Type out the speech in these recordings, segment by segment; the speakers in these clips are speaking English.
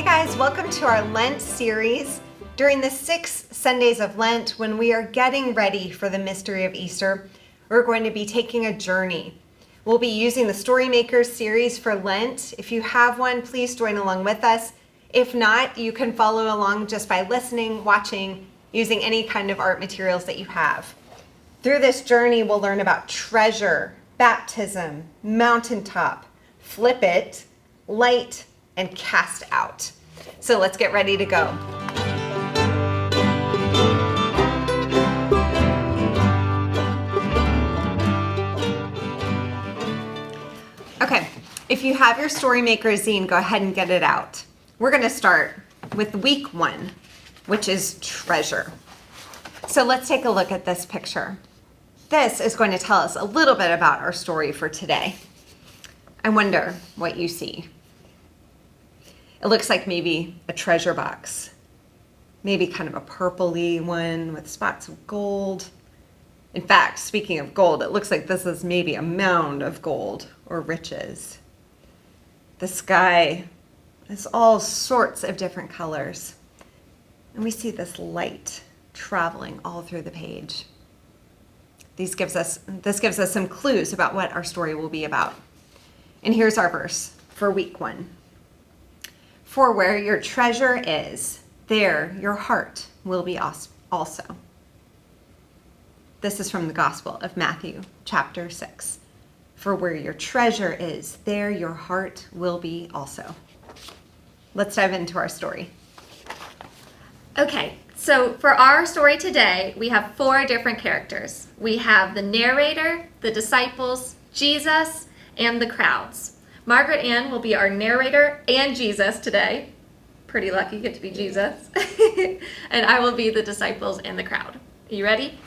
Hey guys, welcome to our Lent series. During the 6 Sundays of Lent, when we are getting ready for the mystery of Easter, we're going to be taking a journey. We'll be using the StoryMakers series for Lent. If you have one, please join along with us. If not, you can follow along just by listening, watching, using any kind of art materials that you have. Through this journey, we'll learn about treasure, baptism, mountaintop, flip it, light, and cast out. So let's get ready to go. Okay, if you have your StoryMakers zine, go ahead and get it out. We're going to start with week 1, which is treasure. So let's take a look at this picture. This is going to tell us a little bit about our story for today. I wonder what you see. It looks like maybe a treasure box, maybe kind of a purpley one with spots of gold. In fact, speaking of gold, it looks like this is maybe a mound of gold or riches. The sky is all sorts of different colors, and we see this light traveling all through the page. This gives us some clues about what our story will be about. And here's our verse for week 1. For where your treasure is, there your heart will be also. This is from the Gospel of Matthew, chapter 6. For where your treasure is, there your heart will be also. Let's dive into our story. Okay, so for our story today, we have 4 different characters. We have the narrator, the disciples, Jesus, and the crowds. Margaret Ann will be our narrator and Jesus today. Pretty lucky you get to be Jesus. And I will be the disciples and the crowd. Are you ready?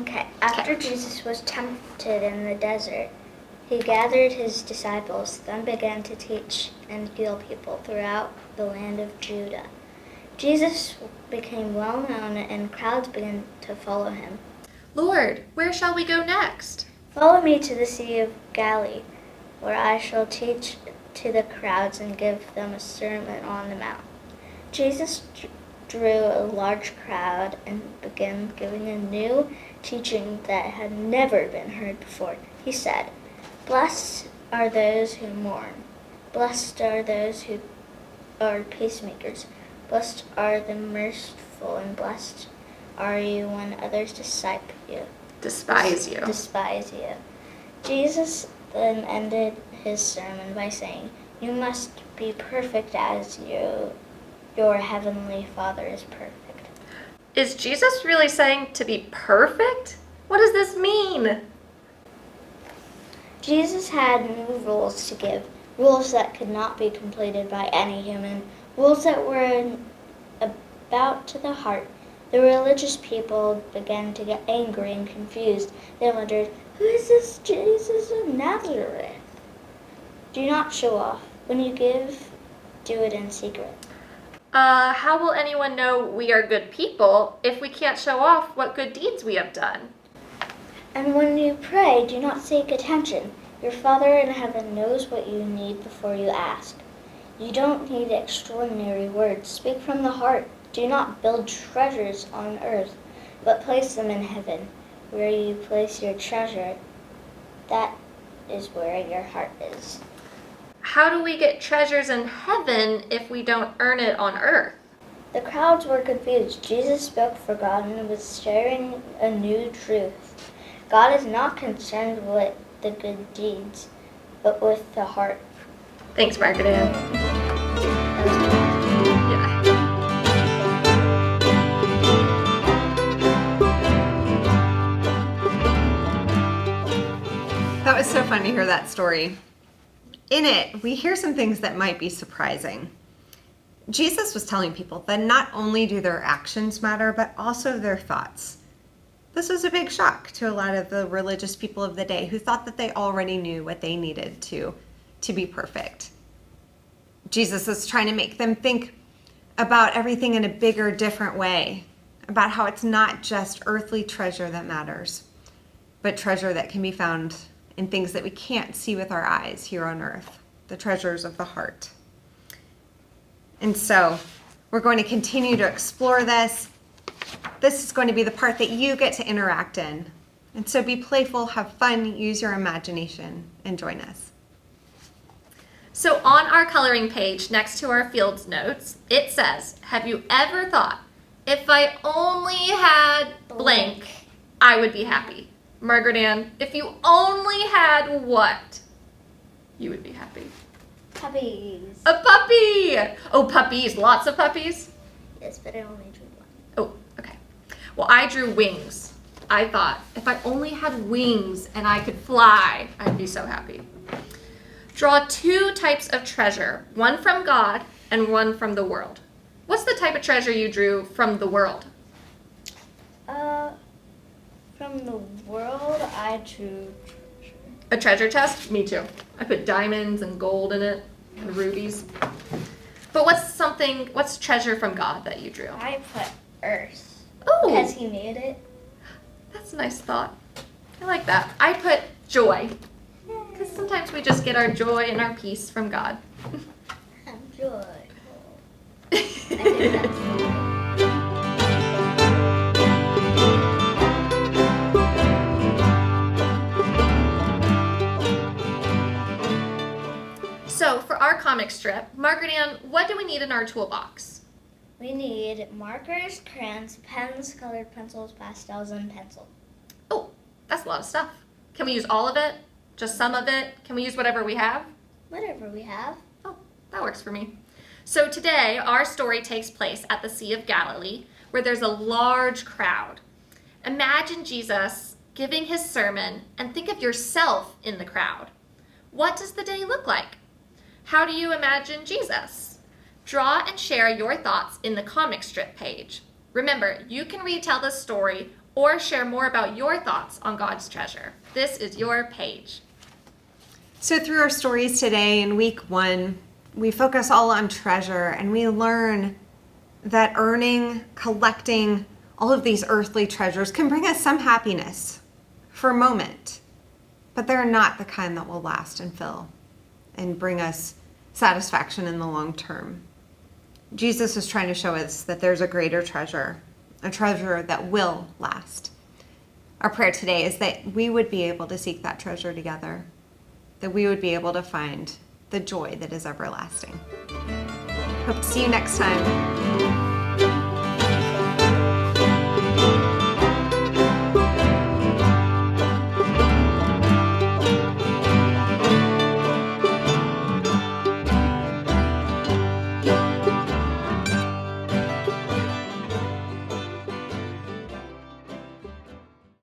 Okay. After Jesus was tempted in the desert, he gathered his disciples, then began to teach and heal people throughout the land of Judah. Jesus became well known and crowds began to follow him. Lord, where shall we go next? Follow me to the Sea of Galilee, where I shall teach to the crowds and give them a sermon on the mount. Jesus drew a large crowd and began giving a new teaching that had never been heard before. He said, "Blessed are those who mourn. Blessed are those who are peacemakers. Blessed are the merciful, and blessed are you when others despise you. Jesus then ended his sermon by saying, "You must be perfect as your heavenly Father is perfect." Is Jesus really saying to be perfect? What does this mean? Jesus had new rules to give, rules that could not be completed by any human, rules that were about to the heart. The religious people began to get angry and confused. They wondered, "Who is this Jesus of Nazareth?" Do not show off. When you give, do it in secret. How will anyone know we are good people if we can't show off what good deeds we have done? And when you pray, do not seek attention. Your Father in heaven knows what you need before you ask. You don't need extraordinary words. Speak from the heart. Do not build treasures on earth, but place them in heaven. Where you place your treasure, that is where your heart is. How do we get treasures in heaven if we don't earn it on earth? The crowds were confused. Jesus spoke for God and was sharing a new truth. God is not concerned with the good deeds, but with the heart. Thanks, Margaret Ann. Yeah. That was so fun to hear that story. In it, we hear some things that might be surprising. Jesus was telling people that not only do their actions matter, but also their thoughts. This was a big shock to a lot of the religious people of the day who thought that they already knew what they needed to be perfect. Jesus is trying to make them think about everything in a bigger, different way, about how it's not just earthly treasure that matters, but treasure that can be found in things that we can't see with our eyes here on earth, the treasures of the heart. And so we're going to continue to explore this. This is going to be the part that you get to interact in. And so be playful, have fun, use your imagination, and join us. So on our coloring page next to our fields notes, it says, have you ever thought, if I only had blank, I would be happy? Margaret Ann, if you only had what, you would be happy? Puppies. A puppy! Oh, puppies. Lots of puppies? Yes, but I only drew one. Oh, okay. Well, I drew wings. I thought, if I only had wings and I could fly, I'd be so happy. Draw 2 types of treasure, one from God and one from the world. What's the type of treasure you drew from the world? From the world, I drew treasure. A treasure chest? Me too. I put diamonds and gold in it and rubies. But what's treasure from God that you drew? I put earth. Oh, Because he made it. that's a nice thought. I like that. I put joy. Because sometimes we just get our joy and our peace from God. I'm joyful. I think that's So for our comic strip, Margaret Ann, what do we need in our toolbox? We need markers, crayons, pens, colored pencils, pastels, and pencil. Oh, that's a lot of stuff. Can we use all of it? Just some of it? Can we use whatever we have? Whatever we have. Oh, that works for me. So today, our story takes place at the Sea of Galilee, where there's a large crowd. Imagine Jesus giving his sermon and think of yourself in the crowd. What does the day look like? How do you imagine Jesus? Draw and share your thoughts in the comic strip page. Remember, you can retell the story or share more about your thoughts on God's treasure. This is your page. So through our stories today in week 1, we focus all on treasure, and we learn that earning, collecting all of these earthly treasures can bring us some happiness for a moment, but they're not the kind that will last and fill and bring us satisfaction in the long term. Jesus is trying to show us that there's a greater treasure, a treasure that will last. Our prayer today is that we would be able to seek that treasure together, that we would be able to find the joy that is everlasting. Hope to see you next time.